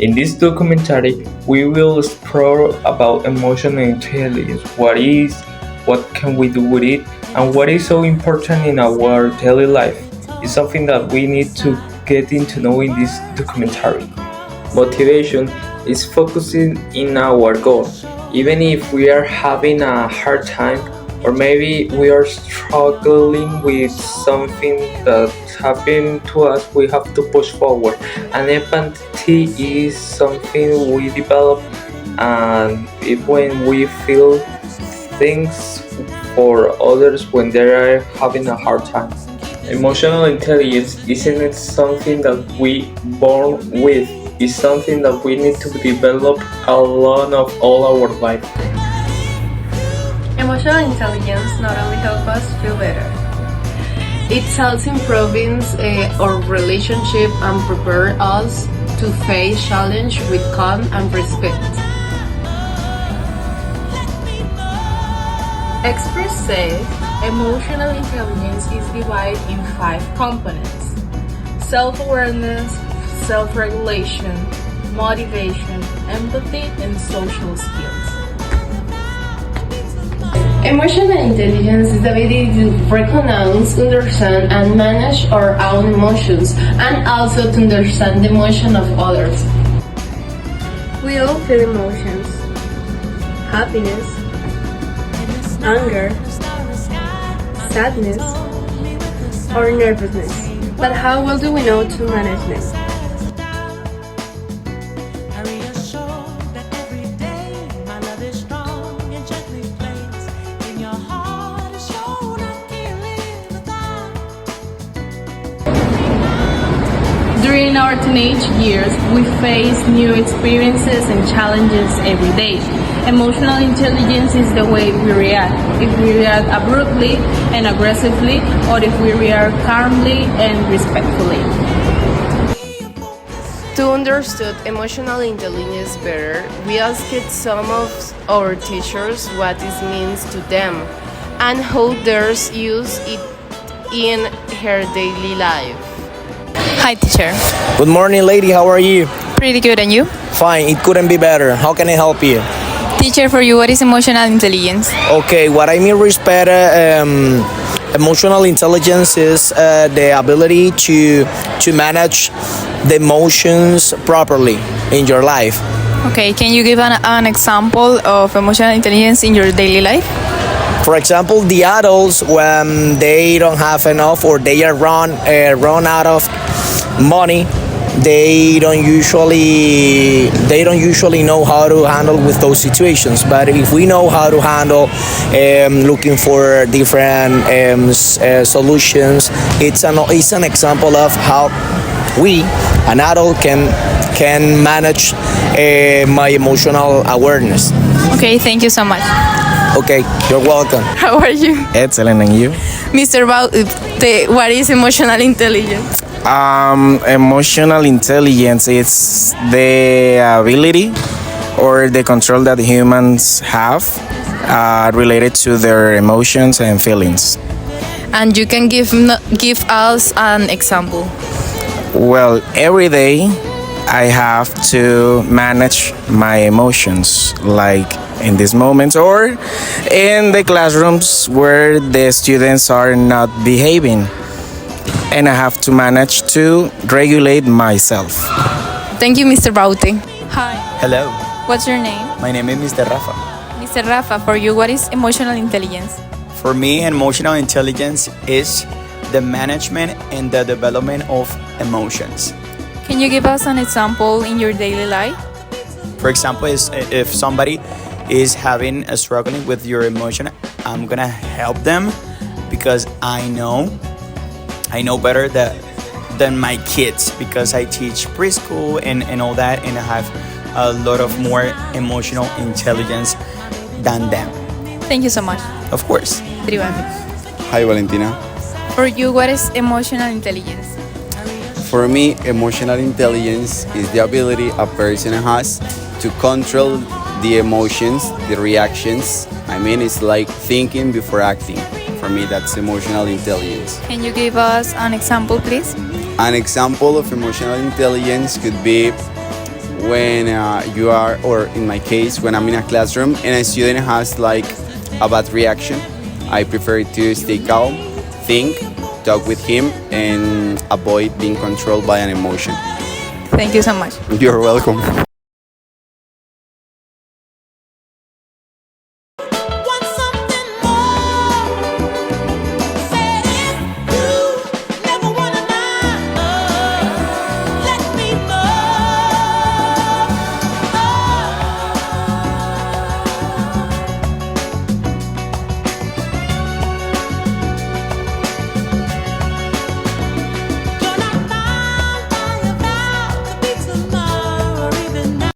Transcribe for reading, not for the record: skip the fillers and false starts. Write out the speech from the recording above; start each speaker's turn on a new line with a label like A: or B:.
A: In this documentary, we will explore about emotional intelligence, what can we do with it, and what is so important in our daily life. It's something that we need to get into know in this documentary. Motivation is focusing in our goal, even if we are having a hard time or maybe we are struggling with something that happened to us, we have to push forward. And empathy is something we develop, and when we feel things for others when they are having a hard time. Emotional intelligence isn't something that we born with. It's something that we need to develop along of all our life.
B: Emotional intelligence not only helps us feel better, it helps improving our relationship and prepare us to face challenge with calm and respect. Experts say emotional intelligence is divided in 5 components: self-awareness, self-regulation, motivation, empathy, and social skills. Emotional intelligence is the ability to recognize, understand, and manage our own emotions, and also to understand the emotion of others. We all feel emotions: happiness, anger, sadness, or nervousness. But how well do we know to manage them? During our teenage years, we face new experiences and challenges every day. Emotional intelligence is the way we react. If we react abruptly and aggressively, or if we react calmly and respectfully. To understand emotional intelligence better, we asked some of our teachers what it means to them and how they use it in her daily life.
C: Hi, teacher.
D: Good morning, lady. How are you?
C: Pretty good, and you?
D: Fine. It couldn't be better. How can I help you?
C: Teacher, for you, what is emotional intelligence?
D: Okay, what I mean is better. Emotional intelligence is the ability to manage the emotions properly in your life.
C: Okay, can you give an example of emotional intelligence in your daily life?
D: For example, the adults when they don't have enough or they are run out of money, they don't usually know how to handle with those situations. But if we know how to handle looking for different solutions, it's an example of how we, an adult, can manage my emotional awareness.
C: Okay, thank you so much.
D: Okay, you're welcome.
C: How are you?
E: Excellent, and you?
C: Mr. Baute, what is emotional intelligence?
E: Emotional intelligence is the ability or the control that humans have related to their emotions and feelings.
C: And you can give us an example.
E: Well, every day I have to manage my emotions, like in these moments or in the classrooms where the students are not behaving, and I have to manage to regulate myself.
C: Thank you, Mr. Baute. Hi.
F: Hello,
C: What's your name?
F: my name is Mr. Rafa.
C: Mr. Rafa, for you, what is emotional intelligence?
F: For me, emotional intelligence is the management and the development of emotions.
C: Can you give us an example in your daily life?
F: For example, if somebody is having a struggling with your emotion, I'm gonna help them because I know better than my kids, because I teach preschool and all that, and I have a lot of more emotional intelligence than them.
C: Thank you so much.
F: Of course.
G: Hi, Valentina.
C: For you, what is emotional intelligence?
G: For me, emotional intelligence is the ability a person has to control the emotions, the reactions. I mean, it's like thinking before acting. For me, that's emotional intelligence.
C: Can you give us an example, please?
G: An example of emotional intelligence could be when you are, or in my case, when I'm in a classroom and a student has like a bad reaction, I prefer to stay calm, think, talk with him, and avoid being controlled by an emotion.
C: Thank you so much.
G: You're welcome.